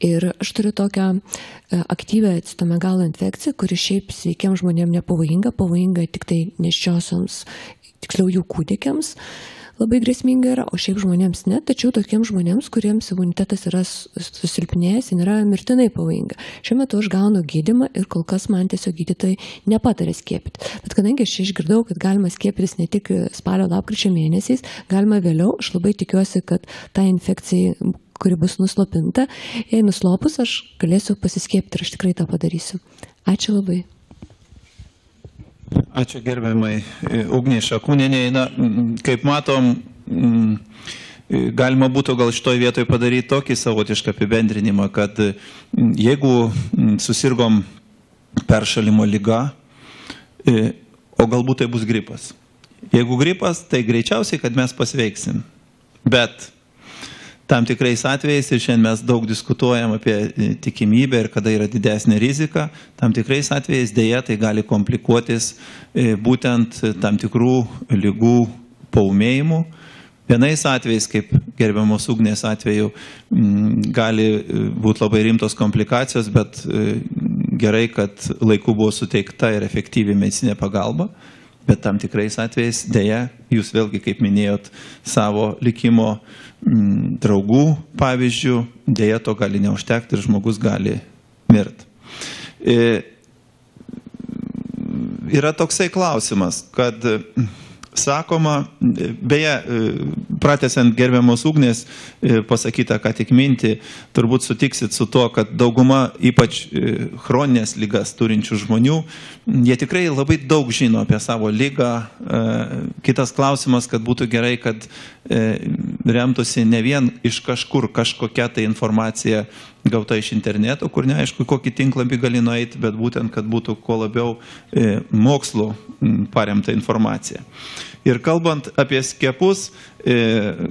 Ir aš turiu tokią aktyvę citomegalo infekciją, kuri šiaip sveikiam žmonėm nepavojinga, pavojinga tik tai nėščiosioms, tiksliau jų kūdikiams. Labai grėsminga yra, o šiaip žmonėms ne, tačiau tokiems žmonėms, kuriems imunitetas yra susilpnėjęs, jin yra mirtinai pavojinga. Šiuo metu aš gaunu gydymą ir kol kas man tiesiog gydytojai nepatarė skiepyti. Bet kadangi aš išgirdau, kad galima skiepytis ne tik spalio lapkričio mėnesiais, galima vėliau, aš labai tikiuosi, kad ta infekcija, kuri bus nuslopinta, jei nuslopus, aš galėsiu pasiskiepti ir aš tikrai tą padarysiu. Ačiū labai. Ačiū gerbiamai Ugniai Šakūnienei. Na, kaip matom, galima būtų gal šitoj vietoj padaryti tokį savotišką apibendrinimą, kad jeigu susirgom peršalimo liga, o galbūt tai bus gripas. Jeigu gripas, tai greičiausiai, kad mes pasveiksim. Bet tam tikrais atvejais, ir šiandien mes daug diskutuojam apie tikimybę ir kada yra didesnė rizika, tam tikrais atvejais dėja tai gali komplikuotis būtent tam tikrų ligų paūmėjimų. Vienais atvejais, kaip gerbiamos Ugnės atveju, gali būti labai rimtos komplikacijos, bet gerai, kad laiku buvo suteikta ir efektyvi medicinė pagalba. Bet tam tikrais atvejais, dėja, jūs vėlgi, kaip minėjot, savo likimo draugų pavyzdžių, dėja to gali neužtekti ir žmogus gali mirti. Yra toksai klausimas, kad sakoma, beje, pratęsiant gerbiamos Ugnės pasakytą ką tik mintį, turbūt sutiksit su to, kad dauguma ypač chroninės ligas turinčių žmonių, jie tikrai labai daug žino apie savo ligą. Kitas klausimas, kad būtų gerai, kad remtųsi ne vien iš kažkur kažkokia tai informacija gauta iš interneto, kur neaišku, kokį tinklapį gali nueiti, bet būtent, kad būtų kuo labiau mokslu paremta informacija. Ir kalbant apie skiepus,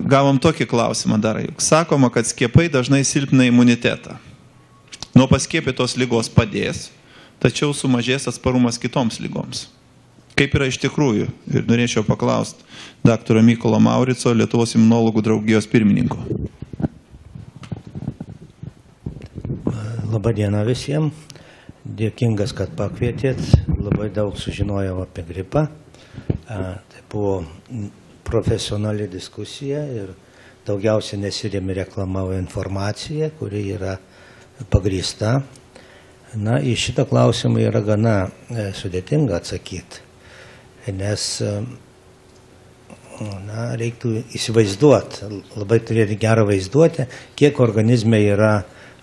gavom tokį klausimą dar. Sakoma, kad skiepai dažnai silpnina imunitetą. Nuo paskiepytos ligos padės, tačiau sumažės atsparumas kitoms ligoms. Kaip yra iš tikrųjų? Ir norėčiau paklausti daktaro Mykolo Maurico, Lietuvos imunologų draugijos pirmininko. Labadiena visiems. Dėkingas, kad pakvietėt. Labai daug sužinojau apie gripą. Tai buvo profesionali diskusija ir daugiausiai nesirėmė reklamavo informaciją, kuri yra pagrįsta. Na, į šitą klausimą yra gana sudėtinga atsakyti, nes reiktų įsivaizduoti, labai turėti gerą vaizduotę, kiek organizme yra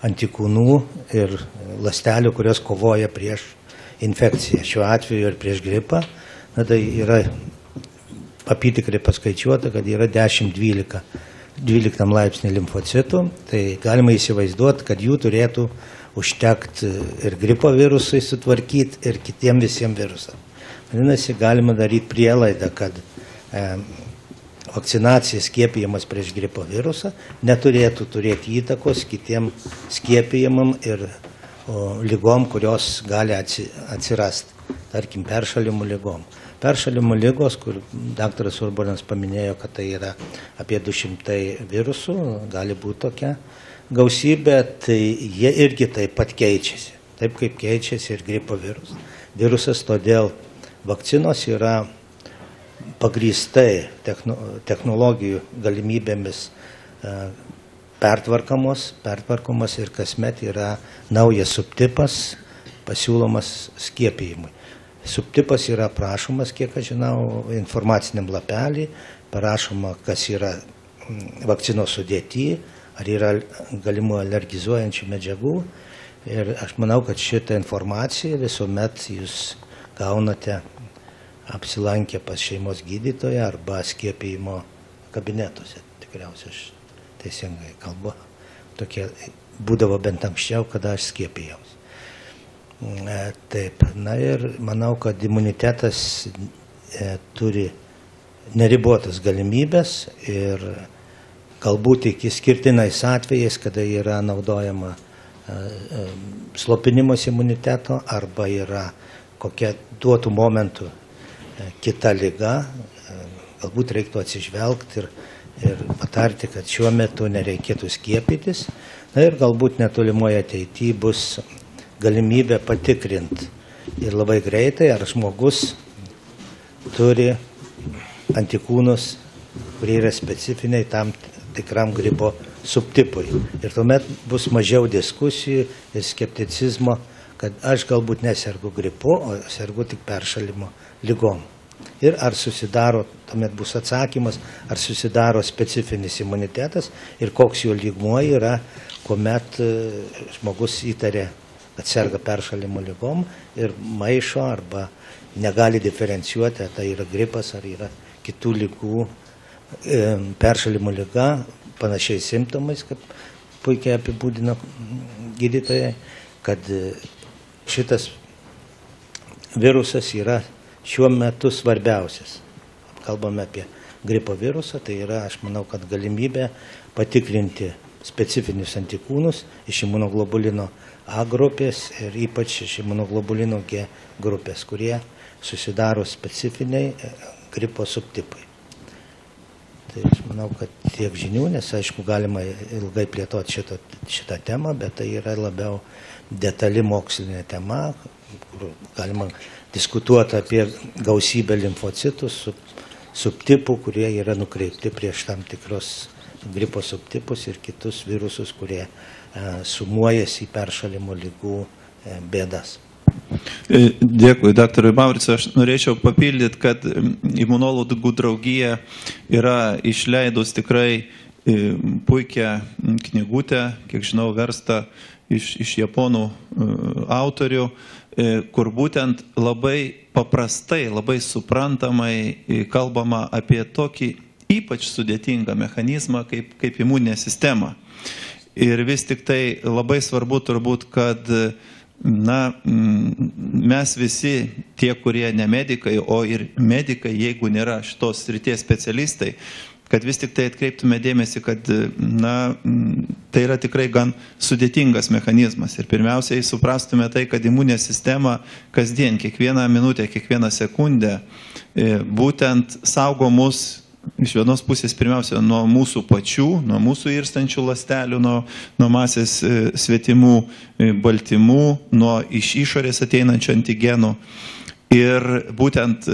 antikūnų ir ląstelių, kurios kovoja prieš infekciją, šiuo atveju ir prieš gripą. Na, tai yra apytikriai paskaičiuota, kad yra 10-12 laipsnių limfocitų, tai galima įsivaizduoti, kad jų turėtų užtekti ir gripo virusui sutvarkyti, ir kitiem visiems virusam. Vadinasi, galima daryti prielaidą, kad vakcinacija skiepijamas prieš gripo virusą neturėtų turėti įtakos kitiem skiepijimam ir lygom, kurios gali atsirasti, tarkim, peršalimų lygom. Peršalimų lygos, kur daktaras Urbonas paminėjo, kad tai yra apie 200 virusų, gali būti tokia gausybė, tai jie irgi taip pat keičiasi, taip kaip keičiasi ir gripo virusas, todėl vakcinos yra pagrįstai technologijų galimybėmis pertvarkomos ir kasmet yra naujas subtipas pasiūlomas skiepijimui. Subtipas yra prašomas, kiek aš žinau, informaciniam lapelį, parašoma, kas yra vakcinos sudėty, ar yra galimų alergizuojančių medžiagų. Ir aš manau, kad šitą informaciją visuomet jūs gaunate apsilankę pas šeimos gydytoją arba skiepijimo kabinetuose. Tikriausiai aš teisingai kalbu. Tokie būdavo bent anksčiau, kada aš skiepijausi. Taip, na ir manau, kad imunitetas turi neribotas galimybės ir galbūt iki skirtinais atvejais, kada yra naudojama slopinimas imuniteto arba yra kokia duotų momentų kita liga, galbūt reiktų atsižvelgti ir patarti, kad šiuo metu nereikėtų skiepytis. Na ir galbūt netolimoje ateityje bus galimybė patikrinti ir labai greitai, ar žmogus turi antikūnus, kurie yra specifiniai tam tikram gripo subtipui. Ir tuomet bus mažiau diskusijų ir skepticizmo, kad aš galbūt nesergu gripu, o sergu tik peršalimo ligom. Ir ar susidaro, tuomet bus atsakymas, ar susidaro specifinis imunitetas ir koks jo lygmuo yra, kuomet žmogus įtarė, kad serga peršalimo ligom ir maišo arba negali diferencijuoti, ar tai yra gripas, ar yra kitų ligų, peršalimo liga, panašiais simptomais, kaip puikiai apibūdino gydytojai, kad šitas virusas yra šiuo metu svarbiausias. Kalbame apie gripo virusą, tai yra, aš manau, kad galimybė patikrinti specifinius antikūnus iš imunoglobulino A grupės ir ypač iš imunoglobulino G grupės, kurie susidaro specifiniai gripo subtipai. Tai aš manau, kad tiek žinių, nes aišku galima ilgai plėtoti šitą temą, bet tai yra labiau detali mokslinė tema, kur galima diskutuoti apie gausybę limfocitų, subtipų, kurie yra nukreipti prieš tam tikrus gripo subtipus ir kitus virusus, kurie sumuojasi į peršalimo ligų bėdas. Dėkui, daktarui Mauricui. Aš norėčiau papildyti, kad Imunologų draugija yra išleidus tikrai puikią knygutę, kiek žinau, verstą iš japonų autorių, kur būtent labai paprastai, labai suprantamai kalbama apie tokį ypač sudėtingą mechanizmą kaip imuninė sistema. Ir vis tik tai labai svarbu turbūt, kad mes visi tie, kurie ne medikai, o ir medikai, jeigu nėra šitos srities specialistai, kad vis tik tai atkreiptume dėmesį, kad tai yra tikrai gan sudėtingas mechanizmas. Ir pirmiausiai suprastume tai, kad imuninė sistema kasdien, kiekvieną minutę, kiekvieną sekundę būtent saugo mus iš vienos pusės pirmiausia nuo mūsų pačių, nuo mūsų irstančių ląstelių, nuo masės svetimų baltymų, nuo iš išorės ateinančių antigenų. Ir būtent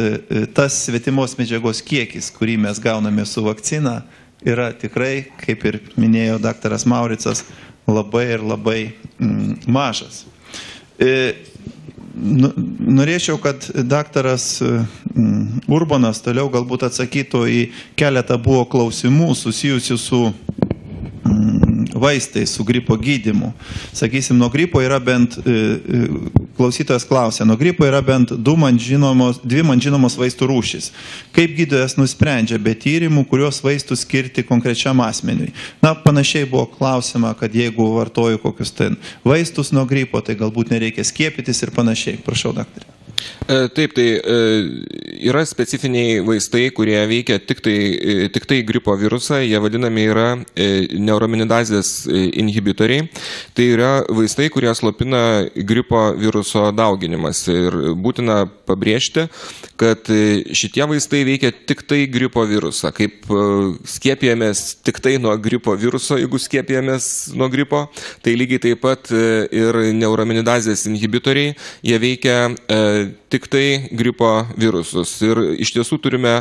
tas svetimos medžiagos kiekis, kurį mes gauname su vakcina, yra tikrai, kaip ir minėjo daktaras Mauricas, labai ir labai mažas. Norėčiau, kad daktaras Urbonas toliau galbūt atsakytų į keletą buvo klausimų susijusių su vaistais, su gripo gydymu. Sakysim, nuo gripo yra bent, klausytojas klausė, nuo gripo yra bent dvi man žinomos vaistų rūšys. Kaip gydytojas nusprendžia be tyrimų, kurios vaistus skirti konkrečiam asmeniui? Panašiai buvo klausima, kad jeigu vartoju kokius ten vaistus nuo gripo, tai galbūt nereikia skiepytis ir panašiai. Prašau, daktarė. Taip, tai yra specifiniai vaistai, kurie veikia tik tai gripo virusą, jie vadinami yra neuraminidazės inhibitoriai. Tai yra vaistai, kurie slopina gripo viruso dauginimas. Ir būtina pabrėžti, kad šitie vaistai veikia tik tai gripo virusą. Kaip skiepijamės tik tai nuo gripo viruso, jeigu skiepijamės nuo gripo, tai lygiai taip pat ir neuraminidazės inhibitoriai, jie veikia tik tai gripo virusus. Ir iš tiesų turime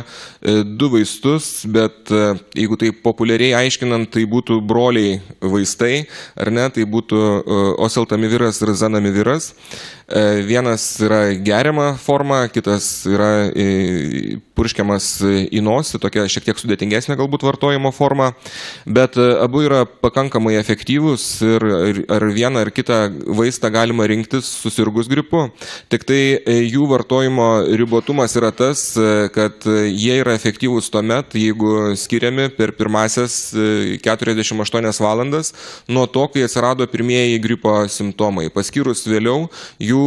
du vaistus, bet jeigu tai populiariai aiškinant, tai būtų broliai vaistai, ar ne, tai būtų oseltamiviras ir zanamiviras. Vienas yra geriama forma, kitas yra purškiamas į nosį, tokia šiek tiek sudėtingesnė galbūt vartojimo forma, bet abu yra pakankamai efektyvūs ir ar vieną ar kitą vaistą galima rinktis susirgus gripu. Tik tai jų vartojimo ribotumas yra tas, kad jie yra efektyvūs tuomet, jeigu skiriami per pirmasias 48 valandas nuo to, kai atsirado pirmieji gripo simptomai. Paskyrus vėliau, jų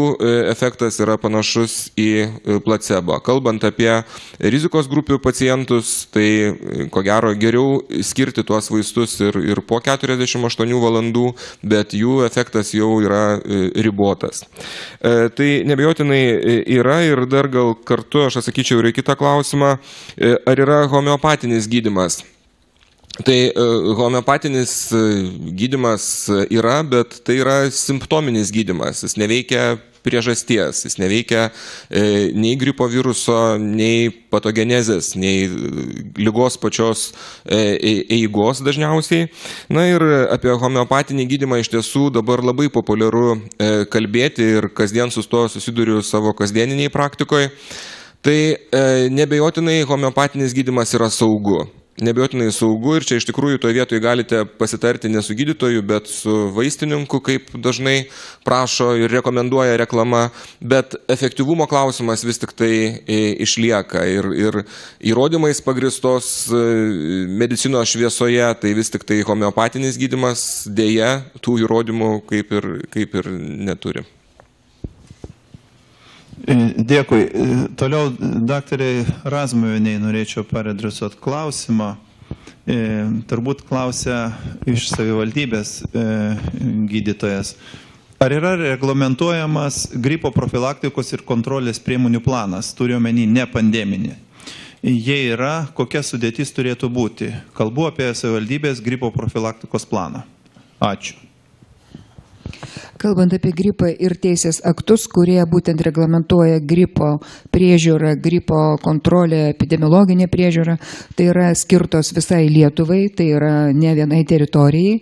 efektas yra panašus į placebo. Kalbant apie rizikos grupių pacientus, tai ko gero geriau skirti tuos vaistus ir po 48 valandų, bet jų efektas jau yra ribotas. Tai neabejotinai yra ir dar gal kartu aš atsakyčiau ir į kitą klausimą, ar yra homeopatinis gydymas. Tai homeopatinis gydymas yra, bet tai yra simptominis gydymas. Jis neveikia priežasties, jis neveikia nei gripo viruso, nei patogenezės, nei ligos pačios eigos dažniausiai. Na ir apie homeopatinį gydymą iš tiesų dabar labai populiaru kalbėti ir kasdien su to susiduriu savo kasdieniniai praktikoje. Tai nebejotinai homeopatinis gydymas yra saugu. Nebejotinai saugu ir čia iš tikrųjų toje vietoje galite pasitarti ne su gydytoju, bet su vaistininku, kaip dažnai prašo ir rekomenduoja reklama, bet efektyvumo klausimas vis tik tai išlieka ir įrodymais pagristos medicinos šviesoje, tai vis tik tai homeopatinis gydymas dėja tų įrodymų kaip ir neturi. Dėkui. Toliau, daktarai Razmuvienei norėčiau paradresuoti klausimą. Turbūt klausia iš savivaldybės gydytojas. Ar yra reglamentuojamas gripo profilaktikos ir kontrolės priemonių planas, turiu omeny ne pandeminį? Jei yra, kokia sudėtis turėtų būti? Kalbu apie savivaldybės gripo profilaktikos planą. Ačiū. Kalbant apie gripą ir teisės aktus, kurie būtent reglamentuoja gripo priežiūrą, gripo kontrolę, epidemiologinę priežiūrą, tai yra skirtos visai Lietuvai, tai yra ne vienai teritorijai.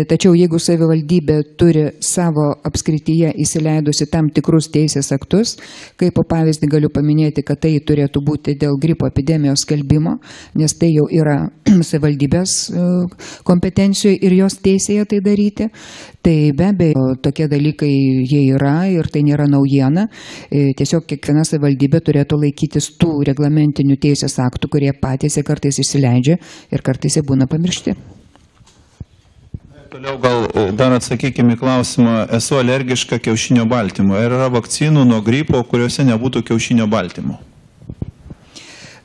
Tačiau jeigu savivaldybė turi savo apskrityje įsileidusi tam tikrus teisės aktus, kaip po pavyzdį galiu paminėti, kad tai turėtų būti dėl gripo epidemijos skelbimo, nes tai jau yra savivaldybės kompetencijoje ir jos teisėje tai daryti, tai be abejo tokie dalykai jie yra ir tai nėra naujiena. Tiesiog kiekviena savivaldybė turėtų laikytis tų reglamentinių teisės aktų, kurie patys kartais įsileidžia ir kartais jie būna pamiršti. Toliau gal dar atsakykime į klausimą, esu alergiška kiaušinio baltymo. Ar yra vakcinų nuo gripo, kuriuose nebūtų kiaušinio baltymo?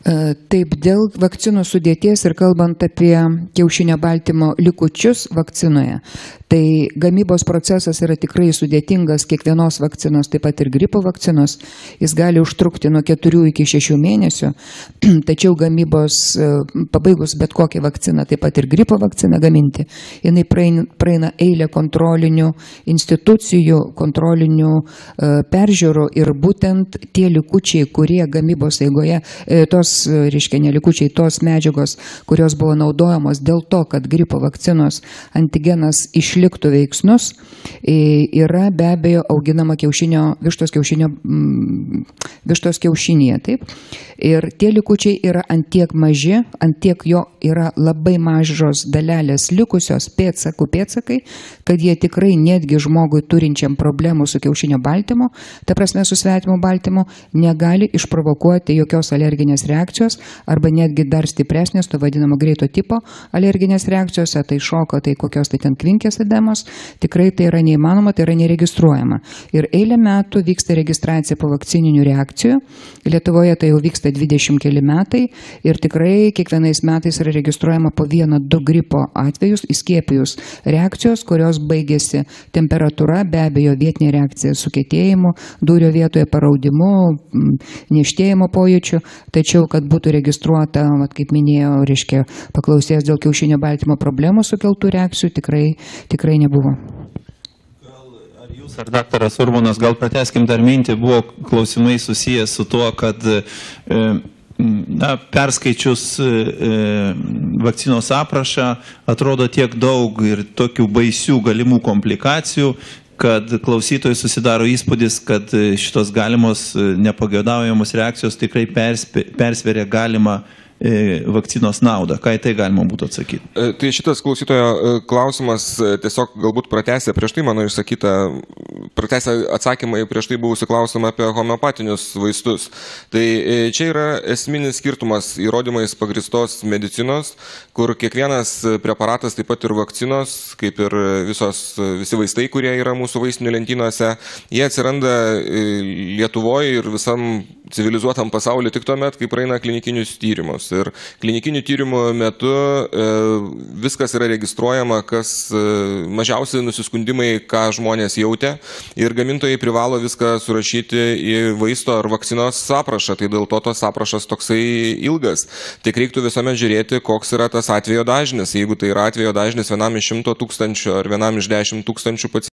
Taip, dėl vakcinų sudėties ir kalbant apie kiaušinio baltymo likučius vakcinoje, tai gamybos procesas yra tikrai sudėtingas kiekvienos vakcinos, taip pat ir gripo vakcinos. Jis gali užtrukti nuo 4 iki 6 mėnesių, tačiau gamybos, pabaigus bet kokią vakciną, taip pat ir gripo vakciną gaminti, jinai praeina eilę kontrolinių institucijų, kontrolinių peržiūrų ir būtent tie likučiai, kurie gamybos eigoje, reiškia nelikučiai tos medžiagos, kurios buvo naudojamos dėl to, kad gripo vakcinos antigenas išliktų veiksnus, yra be abejo auginama vištos kiaušinėje. Taip? Ir tie likučiai yra antiek maži, antiek jo yra labai mažos dalelės likusios pėdsakai, kad jie tikrai netgi žmogui turinčiam problemų su kiaušinio baltymu, ta prasme su svetimu baltymu, negali išprovokuoti jokios alerginės reakcijos arba netgi dar stipresnės, to vadinamo greito tipo alerginės reakcijos, tai šoko, tai kokios tai ten kvinkės edemos, tikrai tai yra neįmanoma, tai yra neregistruojama. Ir eilę metų vyksta registracija po vakcininių reakcijų. Lietuvoje tai jau vyksta 20 keli metai ir tikrai kiekvienais metais yra registruojama po 1-2 gripo atvejus, įskiepijus reakcijos, kurios baigėsi temperatūra, be abejo vietinė reakcija su kietėjimu, dūrio vietoje paraudimu, niežtėjimo pojūčiu, tačiau kad būtų registruota, kaip minėjau, reiškia, paklausės dėl kiaušinio baltymo problemų sukeltų reakcijų, tikrai nebuvo. Ar jūs ar daktaras Urbonas, gal pratęskim dar mintį, buvo klausimai susijęs su tuo, kad perskaičius vakcinos aprašą atrodo tiek daug ir tokių baisių galimų komplikacijų, kad klausytojai susidaro įspūdis, kad šitos galimos nepageidaujamos reakcijos tikrai persveria galimą vakcinos naudą. Ką į tai galima būtų atsakyti? Tai šitas klausytojo klausimas tiesiog galbūt pratęsia prieš tai mano išsakytą, pratęsia atsakymą į prieš tai buvusi klausimą apie homeopatinius vaistus. Tai čia yra esminis skirtumas įrodymais pagristos medicinos, kur kiekvienas preparatas, taip pat ir vakcinos, kaip ir visi vaistai, kurie yra mūsų vaistinių lentynose, jie atsiranda Lietuvoje ir visam civilizuotam pasauliu tik tuomet, kai praeina klinikinius tyrimus. Ir klinikinių tyrimų metu viskas yra registruojama, kas mažiausi nusiskundimai, ką žmonės jautė, ir gamintojai privalo viską surašyti į vaisto ar vakcinos aprašą, tai dėl to tos aprašas toksai ilgas. Tik reiktų visuomet žiūrėti, koks yra tas atvejo dažnis. Jeigu tai yra atvejo dažnis vienam iš 100 000 ar vienam iš 10 000 pacientų,